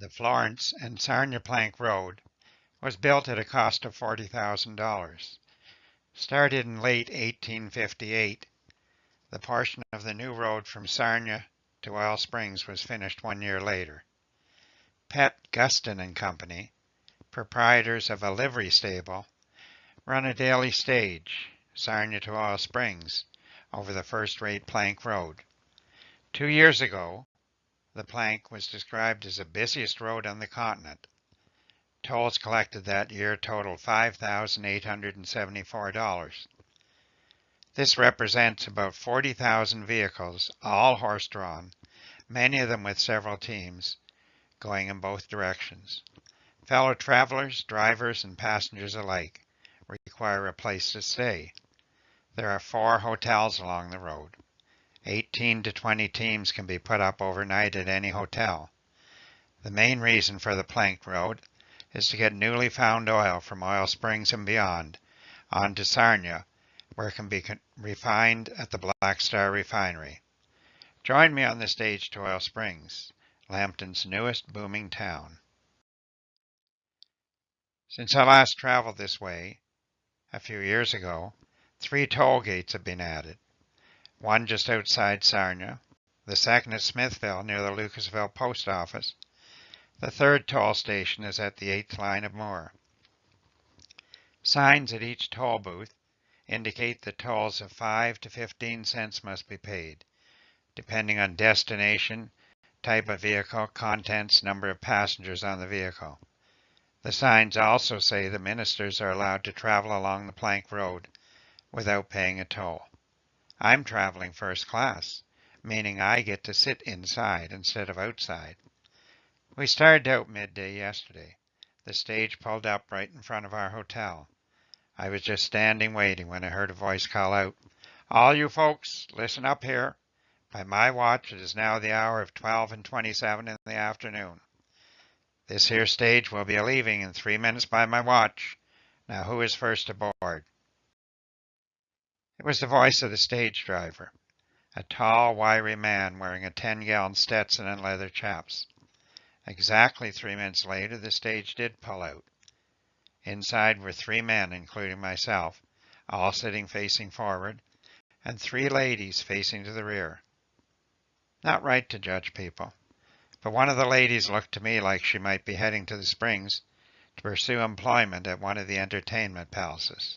The Florence and Sarnia Plank Road was built at a cost of $40,000. Started in late 1858, the portion of the new road from Sarnia to Oil Springs was finished 1 year later. Pet Guston and Company, proprietors of a livery stable, run a daily stage, Sarnia to Oil Springs, over the first-rate plank road. 2 years ago, the plank was described as the busiest road on the continent. Tolls collected that year totaled $5,874. This represents about 40,000 vehicles, all horse-drawn, many of them with several teams, going in both directions. Fellow travelers, drivers, and passengers alike require a place to stay. There are 4 hotels along the road. 18 to 20 teams can be put up overnight at any hotel. The main reason for the planked road is to get newly found oil from Oil Springs and beyond onto Sarnia, where it can be refined at the Black Star Refinery. Join me on the stage to Oil Springs, Lambton's newest booming town. Since I last traveled this way, a few years ago, 3 toll gates have been added. One just outside Sarnia, the second at Smithville near the Lucasville Post Office. The third toll station is at the 8th line of Moore. Signs at each toll booth indicate that tolls of 5 to 15 cents must be paid, depending on destination, type of vehicle, contents, number of passengers on the vehicle. The signs also say the ministers are allowed to travel along the plank road without paying a toll. I'm traveling first class, meaning I get to sit inside instead of outside. We started out midday yesterday. The stage pulled up right in front of our hotel. I was just standing waiting when I heard a voice call out, "All you folks, listen up here. By my watch, it is now the hour of 12:27 in the afternoon. This here stage will be leaving in 3 minutes by my watch. Now who is first aboard?" It was the voice of the stage driver, a tall, wiry man wearing a 10-gallon Stetson and leather chaps. Exactly 3 minutes later, the stage did pull out. Inside were 3 men, including myself, all sitting facing forward, and 3 ladies facing to the rear. Not right to judge people, but one of the ladies looked to me like she might be heading to the Springs to pursue employment at one of the entertainment palaces.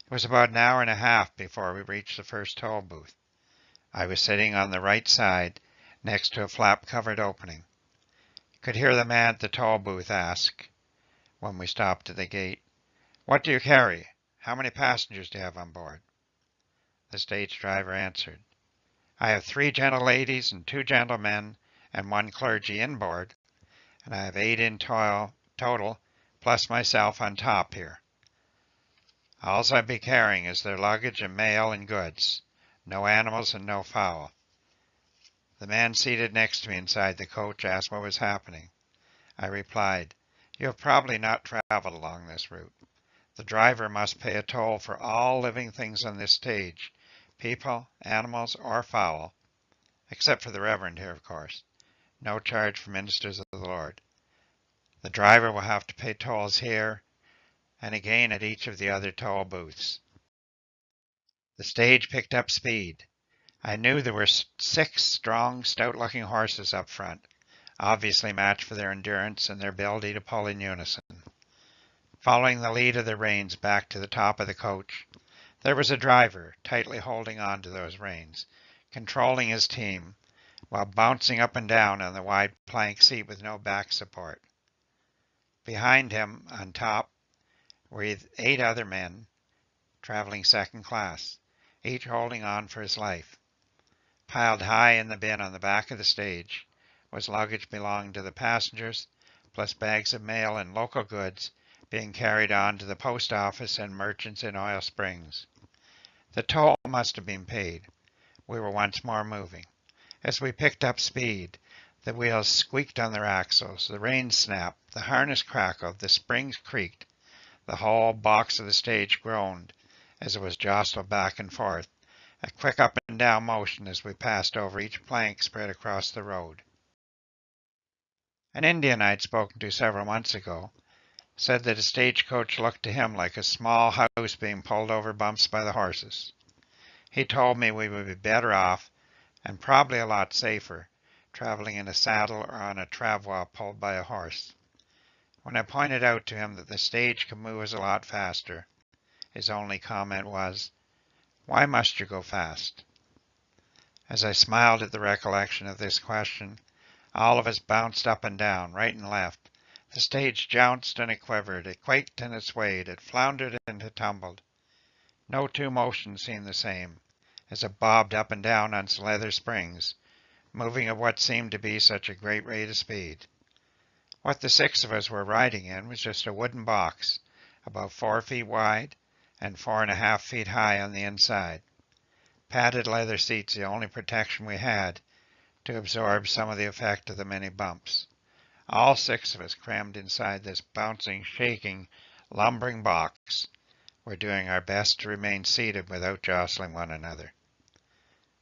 It was about an hour and a half before we reached the first toll booth. I was sitting on the right side, next to a flap-covered opening. Could hear the man at the toll booth ask, when we stopped at the gate, "What do you carry? How many passengers do you have on board?" The stage driver answered, "I have 3 gentle ladies and 2 gentlemen and 1 clergy inboard, and I have 8 in total, plus myself on top here. Alls I'll be carrying is their luggage and mail and goods, no animals and no fowl." The man seated next to me inside the coach asked what was happening. I replied, "You have probably not traveled along this route. The driver must pay a toll for all living things on this stage, people, animals, or fowl, except for the Reverend here, of course. No charge for ministers of the Lord. The driver will have to pay tolls here and again at each of the other toll booths." The stage picked up speed. I knew there were 6 strong, stout-looking horses up front, obviously matched for their endurance and their ability to pull in unison. Following the lead of the reins back to the top of the coach, there was a driver tightly holding on to those reins, controlling his team, while bouncing up and down on the wide plank seat with no back support. Behind him, on top, were 8 other men traveling second class, each holding on for his life. Piled high in the bin on the back of the stage was luggage belonging to the passengers, plus bags of mail and local goods being carried on to the post office and merchants in Oil Springs. The toll must have been paid. We were once more moving. As we picked up speed, the wheels squeaked on their axles, the reins snapped, the harness crackled, the springs creaked. The whole box of the stage groaned as it was jostled back and forth, a quick up and down motion as we passed over each plank spread across the road. An Indian I'd spoken to several months ago said that a stagecoach looked to him like a small house being pulled over bumps by the horses. He told me we would be better off, and probably a lot safer, traveling in a saddle or on a travois pulled by a horse. When I pointed out to him that the stage could move us a lot faster, his only comment was, "Why must you go fast?" As I smiled at the recollection of this question, all of us bounced up and down, right and left. The stage jounced and it quivered, it quaked and it swayed, it floundered and it tumbled. No two motions seemed the same, as it bobbed up and down on its leather springs, moving at what seemed to be such a great rate of speed. What the 6 of us were riding in was just a wooden box, about 4 feet wide and 4.5 feet high on the inside. Padded leather seats the only protection we had to absorb some of the effect of the many bumps. All 6 of us crammed inside this bouncing, shaking, lumbering box. We're doing our best to remain seated without jostling one another.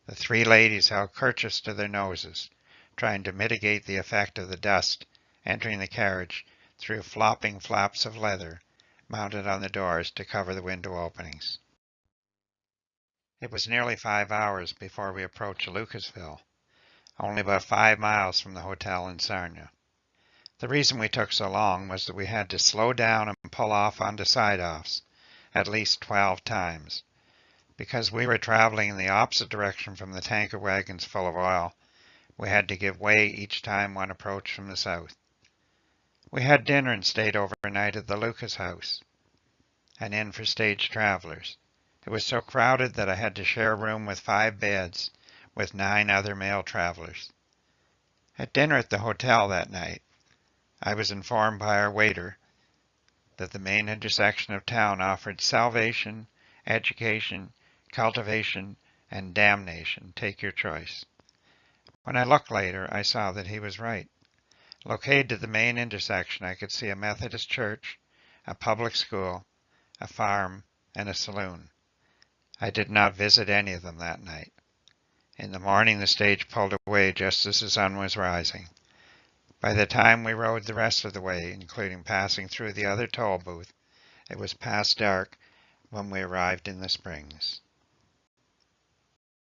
The 3 ladies held kerchiefs to their noses, trying to mitigate the effect of the dust entering the carriage through flopping flaps of leather mounted on the doors to cover the window openings. It was nearly 5 hours before we approached Lucasville, only about 5 miles from the hotel in Sarnia. The reason we took so long was that we had to slow down and pull off onto side-offs at least 12 times. Because we were traveling in the opposite direction from the tanker wagons full of oil, we had to give way each time one approached from the south. We had dinner and stayed overnight at the Lucas House, an inn for stage travelers. It was so crowded that I had to share a room with 5 beds with 9 other male travelers. At dinner at the hotel that night, I was informed by our waiter that the main intersection of town offered salvation, education, cultivation, and damnation. Take your choice. When I looked later, I saw that he was right. Located at the main intersection, I could see a Methodist church, a public school, a farm, and a saloon. I did not visit any of them that night. In the morning, the stage pulled away just as the sun was rising. By the time we rode the rest of the way, including passing through the other toll booth, it was past dark when we arrived in the Springs.